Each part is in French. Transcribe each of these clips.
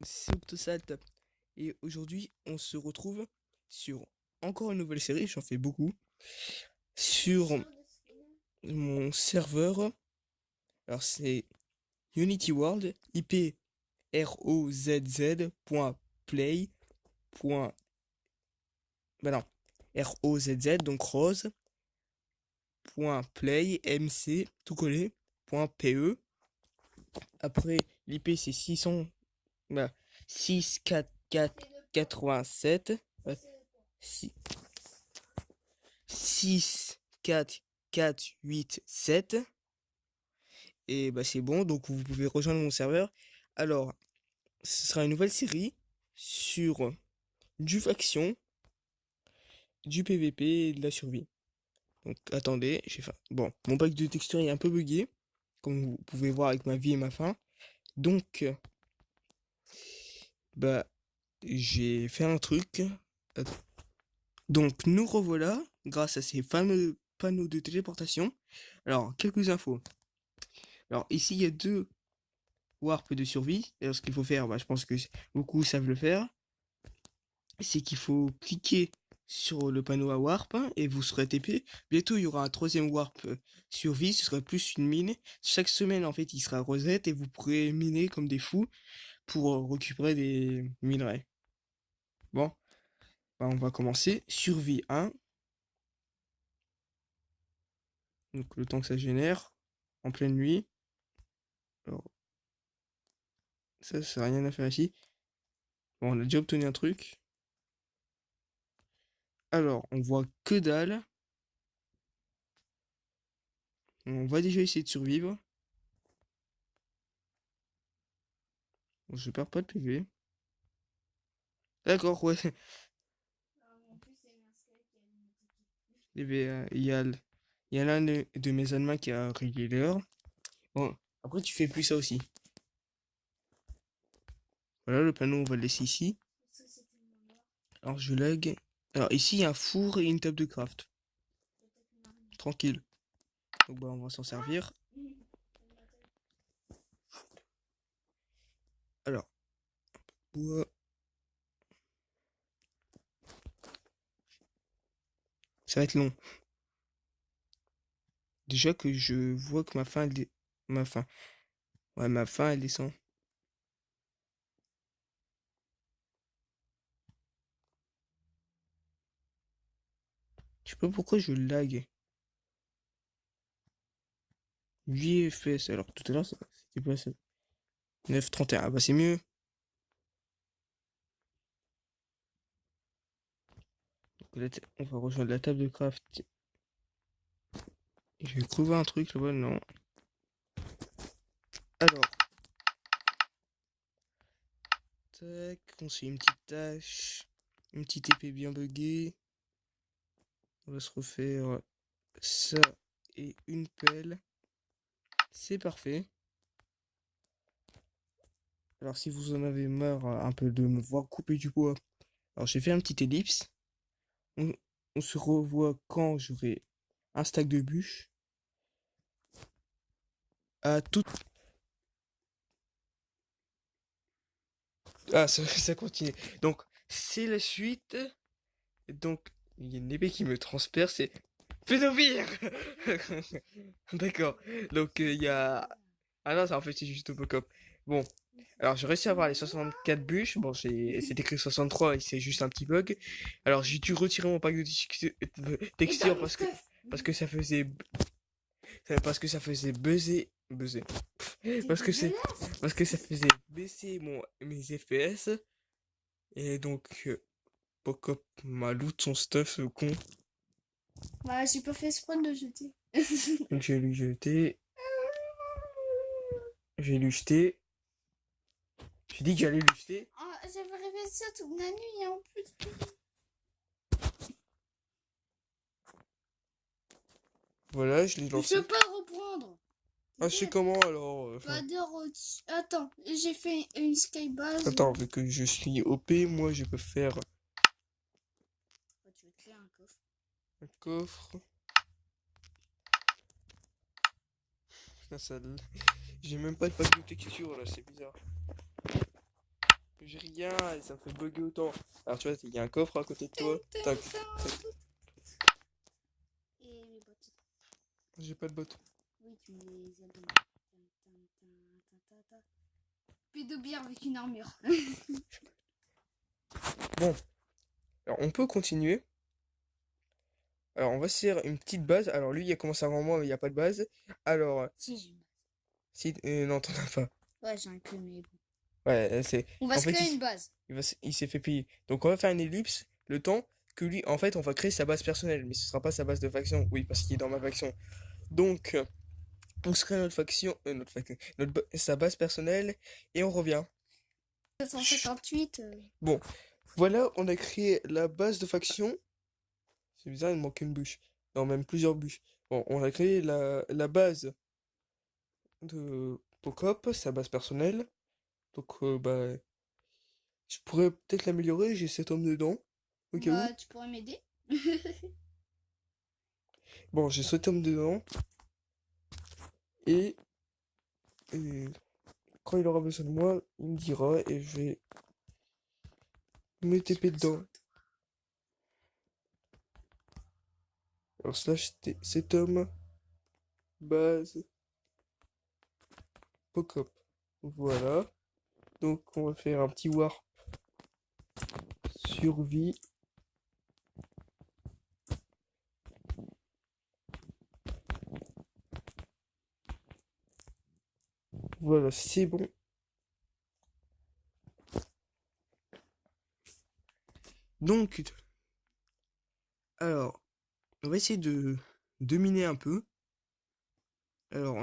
c'est Octosalt. Et aujourd'hui, on se retrouve sur encore une nouvelle série, j'en fais beaucoup, sur mon serveur. Alors c'est Unity World, IP rozz.play. Bah non, rozz, donc rose, .play, mc, tout collé, .pe. Après, l'IP c'est 600, bah, 64487. 6, 4, 4, 8, 7. Et bah c'est bon, donc vous pouvez rejoindre mon serveur. Alors, ce sera une nouvelle série sur du faction, du PVP et de la survie. Donc attendez, j'ai faim. Bon, mon pack de texture est un peu buggé, comme vous pouvez voir avec ma vie et ma faim. Donc, bah, j'ai fait un truc. Attends. Donc nous revoilà grâce à ces fameux panneaux de téléportation. Alors, quelques infos. Alors ici, il y a deux warps de survie. Alors ce qu'il faut faire, bah, je pense que beaucoup savent le faire. C'est qu'il faut cliquer sur le panneau à warp et vous serez TP. Bientôt, il y aura un troisième warp survie. Ce sera plus une mine. Chaque semaine, en fait, il sera reset et vous pourrez miner comme des fous pour récupérer des minerais. Bon, bah, on va commencer. Survie 1. Donc le temps que ça génère. En pleine nuit. Alors, ça n'a rien à faire ici. Bon, on a déjà obtenu un truc. Alors, on voit que dalle. On va déjà essayer de survivre. Bon, je perds pas de PV. D'accord, ouais. Il y a l'un de mes Allemands qui a réglé l'heure. Bon, après tu fais plus ça aussi. Voilà, le panneau, on va le laisser ici. Alors je lag. Alors ici, il y a un four et une table de craft. Tranquille. Donc bah, on va s'en servir. Alors, bois. Ça va être long. Déjà que je vois que ma faim, ma faim. Ouais, ma faim, elle descend. Je sais pas pourquoi je lag. 8 FPS. Alors tout à l'heure, c'était pas ça. 9,31. Ah bah c'est mieux. Donc, là, on va rejoindre la table de craft. Je vais trouver un truc là-bas, non. Alors, tac, on se fait une petite tâche, une petite épée bien buggée. On va se refaire ça et une pelle. C'est parfait. Alors, si vous en avez marre un peu de me voir couper du bois, alors j'ai fait un petit ellipse. On, on se revoit quand j'aurai un stack de bûches. À tout. Ah, ça continue. Donc, c'est la suite. Donc, il y a une épée qui me transperce. C'est Fénovir. D'accord. Donc, il y a. Ah non, ça en fait, c'est juste Robocop. Bon. Alors, j'ai réussi à avoir les 64 bûches. Bon, c'est écrit 63 et c'est juste un petit bug. Alors, j'ai dû retirer mon pack de texture parce que ça faisait buzzer. Parce que c'est parce que ça faisait baisser mes FPS et donc Robocop m'a loot son stuff ce con. Ouais, j'ai pas fait exprès de le jeter. Donc j'ai lui jeté. J'ai dit que j'allais lui jeter. Ah, j'avais rêvé ça toute la nuit en plus. Voilà, je l'ai Je lancé. peux pas reprendre. Ah, je sais comment alors. Pas de Attends, j'ai fait une skybase. Attends, vu que je suis OP, moi je peux faire Tu veux créer un coffre. un coffre. Putain, ça. J'ai même pas de pack de texture là, c'est bizarre. J'ai rien et ça me fait bugger autant. Alors tu vois, il y a un coffre à côté de toi. Tac, tac. Et mes bottes. J'ai pas de bottes. Oui, tu me les as données. Puis de bière avec une armure. Bon, alors on peut continuer. Alors on va se faire une petite base. Alors lui, il a commencé avant moi, mais il n'y a pas de base. Alors, Si, j'ai une base. si... non, t'en as pas. Ouais, j'en ai plus, mais bon. Ouais, c'est... On va En se fait, créer une base. il s'est fait payer. Donc on va faire une ellipse, le temps que lui, en fait, on va créer sa base personnelle. Mais ce sera pas sa base de faction. Oui, parce qu'il est dans ma faction. Donc, on se crée notre faction, sa base personnelle, et on revient. 758. Bon, voilà, on a créé la base de faction. C'est bizarre, il me manque une bûche. Non, même plusieurs bûches. Bon, on a créé la base de Pocop, sa base personnelle. Donc, bah, je pourrais peut-être l'améliorer, j'ai 7 hommes dedans, au cas où. Bah, tu pourrais m'aider. Bon, j'ai 7 hommes dedans, et, et quand il aura besoin de moi, il me dira, et je vais me TP dedans. Alors, slash 7 hommes, base, Pocop. Voilà. Donc, on va faire un petit warp survie. Voilà, c'est bon. Donc, alors, on va essayer de miner un peu. Alors,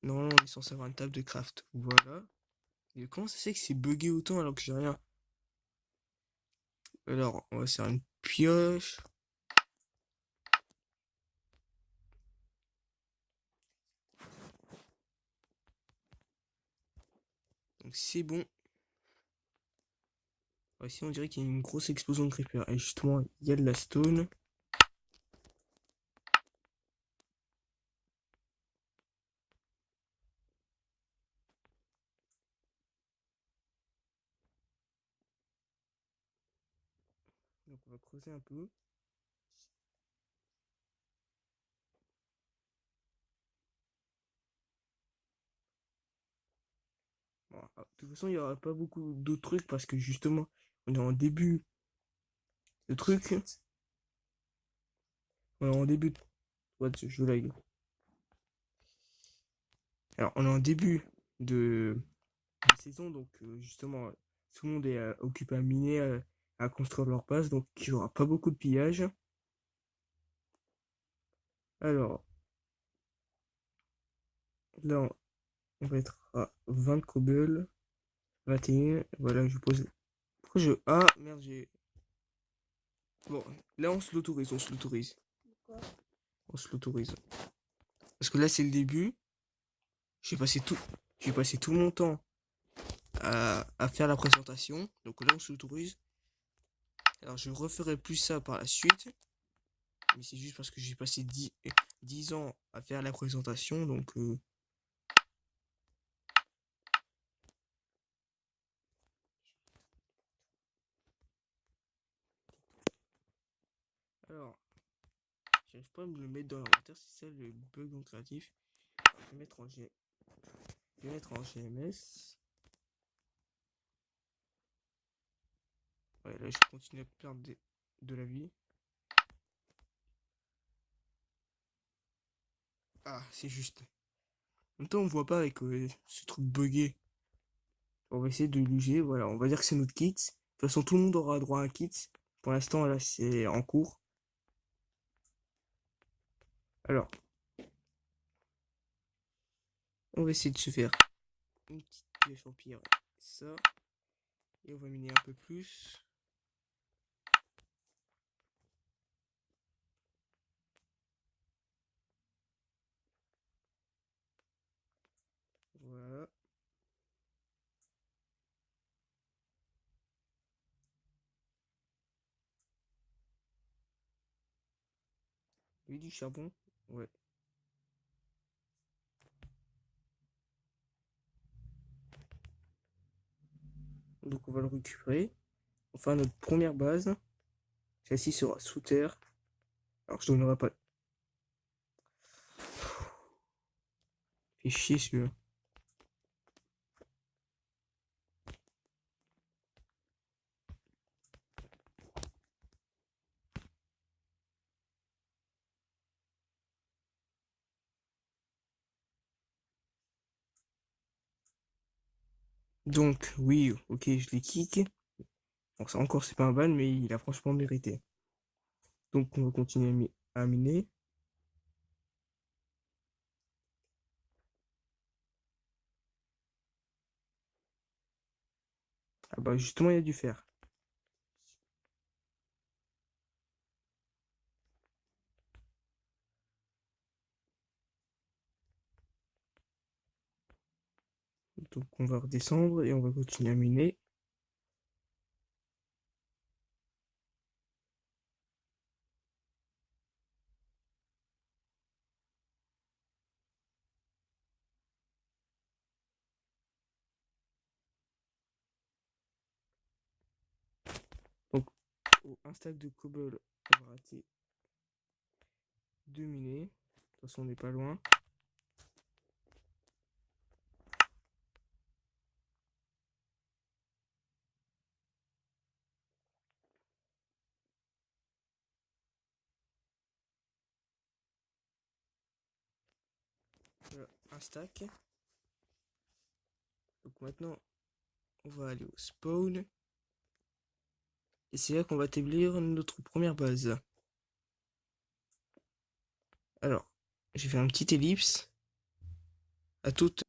normalement, on est censé avoir une table de craft. Voilà. Et comment ça se fait que c'est bugué autant alors que j'ai rien? Alors, on va faire une pioche. Donc, c'est bon. Alors, ici, on dirait qu'il y a une grosse explosion de creeper. Et justement, il y a de la stone. Donc, on va creuser un peu. Bon, de toute façon, il n'y aura pas beaucoup d'autres trucs parce que justement, on est en début de truc. On est en début de... What, je lag. Alors, on est en début de saison, donc justement, tout le monde est occupé à miner, à construire leur base, donc il n'y aura pas beaucoup de pillage. Alors, là, on va être à 20 cobble, 21, voilà, je pose... Pourquoi je... Ah, merde, j'ai... Bon, là, on se l'autorise, on se l'autorise. Pourquoi? On se l'autorise. Parce que là, c'est le début. J'ai passé tout... J'ai passé tout mon temps à faire la présentation. Donc là, on se l'autorise. Alors, je referai plus ça par la suite. Mais c'est juste parce que j'ai passé 10 ans à faire la présentation. Donc, alors, j'arrive pas à me le mettre dans l'inventaire. C'est ça le bug en créatif. Je vais mettre en je vais mettre en GMS. Ouais, là, je continue à perdre de la vie. Ah, c'est juste. En même temps, on voit pas avec ce truc buggé. On va essayer de l'user. Voilà, on va dire que c'est notre kit. De toute façon, tout le monde aura droit à un kit. Pour l'instant, là, c'est en cours. Alors, on va essayer de se faire une petite pioche en pierre. Ça. Et on va miner un peu plus. Voilà. Oui, du charbon. Ouais. Donc on va le récupérer. Enfin notre première base. Celle-ci sera sous terre. Alors je donnerai pas. Fait chier celui-là. Donc oui, ok, je l'ai kick. Bon, ça encore c'est pas un ban, mais il a franchement mérité. Donc on va continuer à miner. Ah bah justement il y a du fer. Donc on va redescendre et on va continuer à miner. Donc un stack de cobble, on va rater 2 minés. De toute façon on n'est pas loin. Voilà, un stack. Donc maintenant on va aller au spawn. Et c'est là qu'on va établir notre première base. Alors, j'ai fait un petit ellipse. À toute